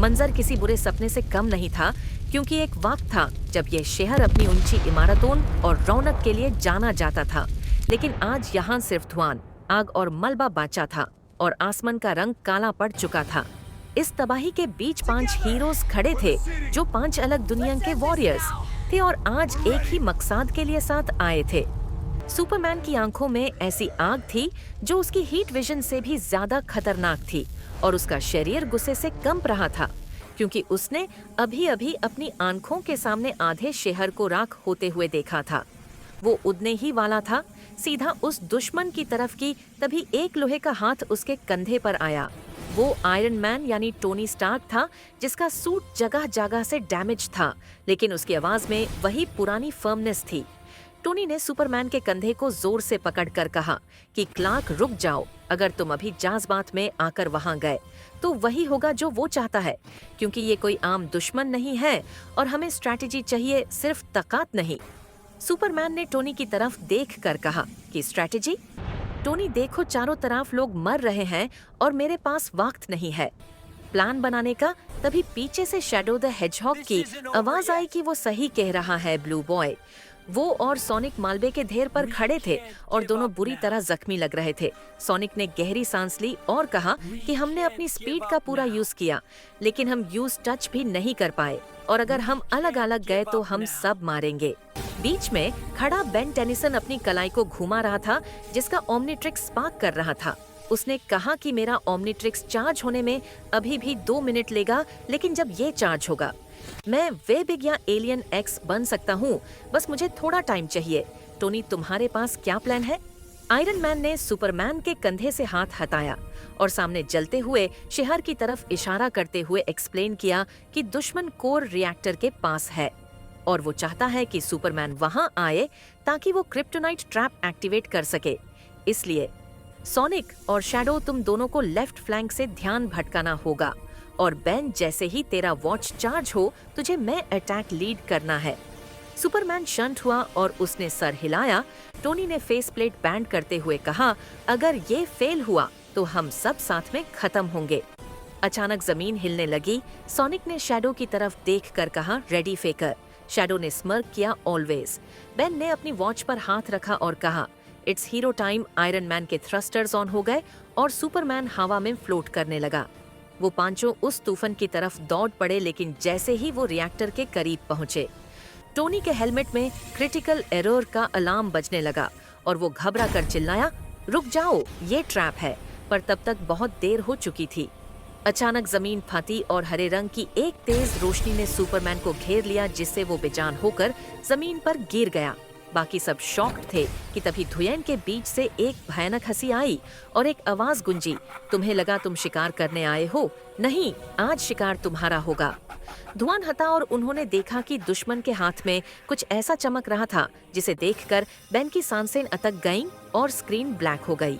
मंजर किसी बुरे सपने से कम नहीं था, क्योंकि एक वक्त था जब यह शहर अपनी ऊंची इमारतों और रौनक के लिए जाना जाता था। लेकिन आज यहाँ सिर्फ धुआं, आग और मलबा बाचा था और आसमान का रंग काला पड़ चुका था। इस तबाही के बीच 5 हीरोज खड़े थे, जो 5 अलग दुनिया के वॉरियर्स थे और आज एक ही मकसद के लिए साथ आए थे। सुपरमैन की आंखों में ऐसी आग थी जो उसकी हीट विजन से भी ज्यादा खतरनाक थी, और उसका शरीर गुस्से से कंप रहा था, क्योंकि उसने अभी अभी अपनी आंखों के सामने आधे शहर को राख होते हुए देखा था। वो उड़ने ही वाला था सीधा उस दुश्मन की तरफ की, तभी एक लोहे का हाथ उसके कंधे पर आया। वो आयरन मैन यानी टोनी स्टार्क था, जिसका सूट जगह जगह से डैमेज था, लेकिन उसकी आवाज में वही पुरानी फर्मनेस थी। टोनी ने सुपरमैन के कंधे को जोर से पकड़कर कहा कि क्लार्क रुक जाओ, अगर तुम अभी जज्बात में आकर वहां गए तो वही होगा जो वो चाहता है, क्योंकि ये कोई आम दुश्मन नहीं है और हमें स्ट्रैटेजी चाहिए, सिर्फ ताकत नहीं। सुपरमैन ने टोनी की तरफ देखकर कहा कि स्ट्रैटेजी? टोनी देखो, चारों तरफ लोग मर रहे हैं और मेरे पास वक्त नहीं है प्लान बनाने का। तभी पीछे से शैडो द हेजहॉग की आवाज आई कि वो सही कह रहा है ब्लू बॉय। वो और सोनिक मालबे के ढेर पर खड़े थे और दोनों बुरी तरह जख्मी लग रहे थे। सोनिक ने गहरी सांस ली और कहा कि हमने अपनी स्पीड का पूरा यूज किया, लेकिन हम यूज टच भी नहीं कर पाए, और अगर हम अलग अलग गए तो हम सब मारेंगे। बीच में खड़ा बेन टेनिसन अपनी कलाई को घुमा रहा था, जिसका ओमनीट्रिक्स स्पार्क कर रहा था। उसने कहा कि मेरा ओमनीट्रिक्स चार्ज होने में अभी भी 2 मिनट लेगा, लेकिन जब ये चार्ज होगा मैं वे बिग या एलियन एक्स बन सकता हूँ, बस मुझे थोड़ा टाइम चाहिए। टोनी, तुम्हारे पास क्या प्लान है? आयरन मैन ने सुपरमैन के कंधे से हाथ हटाया और सामने जलते हुए शहर की तरफ इशारा करते हुए एक्सप्लेन किया कि दुश्मन कोर रिएक्टर के पास है और वो चाहता है कि सुपरमैन वहां आए ताकि वो क्रिप्टोनाइट ट्रैप एक्टिवेट कर सके। इसलिए सोनिक और शैडो, तुम दोनों को लेफ्ट फ्लैंक से ध्यान भटकाना होगा, और बेन, जैसे ही तेरा वॉच चार्ज हो तुझे मैं अटैक लीड करना है। सुपरमैन शंट हुआ और उसने सर हिलाया। टोनी ने फेस प्लेट बैंड करते हुए कहा, अगर ये फेल हुआ तो हम सब साथ में खत्म होंगे। अचानक जमीन हिलने लगी। सोनिक ने शैडो की तरफ देखकर कहा, रेडी फेकर। शैडो ने स्मर्क किया, ऑलवेज। बेन ने अपनी वॉच पर हाथ रखा और कहा, it's hero time. Iron man के थ्रस्टर्स ऑन हो गए और सुपरमैन हवा में फ्लोट करने लगा। वो पांचों उस तूफान की तरफ दौड़ पड़े, लेकिन जैसे ही वो रिएक्टर के करीब पहुंचे, टोनी के हेलमेट में क्रिटिकल एरर का अलार्म बजने लगा और वो घबरा कर चिल्लाया, रुक जाओ, ये ट्रैप है। पर तब तक बहुत देर हो चुकी थी। अचानक जमीन फटी और हरे रंग की एक तेज रोशनी ने सुपरमैन को घेर लिया, जिससे वो बेजान होकर जमीन पर गिर गया। बाकी सब शॉक्ड थे कि तभी धुएं के बीच से एक भयानक हंसी आई और एक आवाज गुंजी, तुम्हें लगा तुम शिकार करने आए हो? नहीं, आज शिकार तुम्हारा होगा। धुआं हटा और उन्होंने देखा कि दुश्मन के हाथ में कुछ ऐसा चमक रहा था जिसे देखकर बेन की सांसें अटक गईं और स्क्रीन ब्लैक हो गई।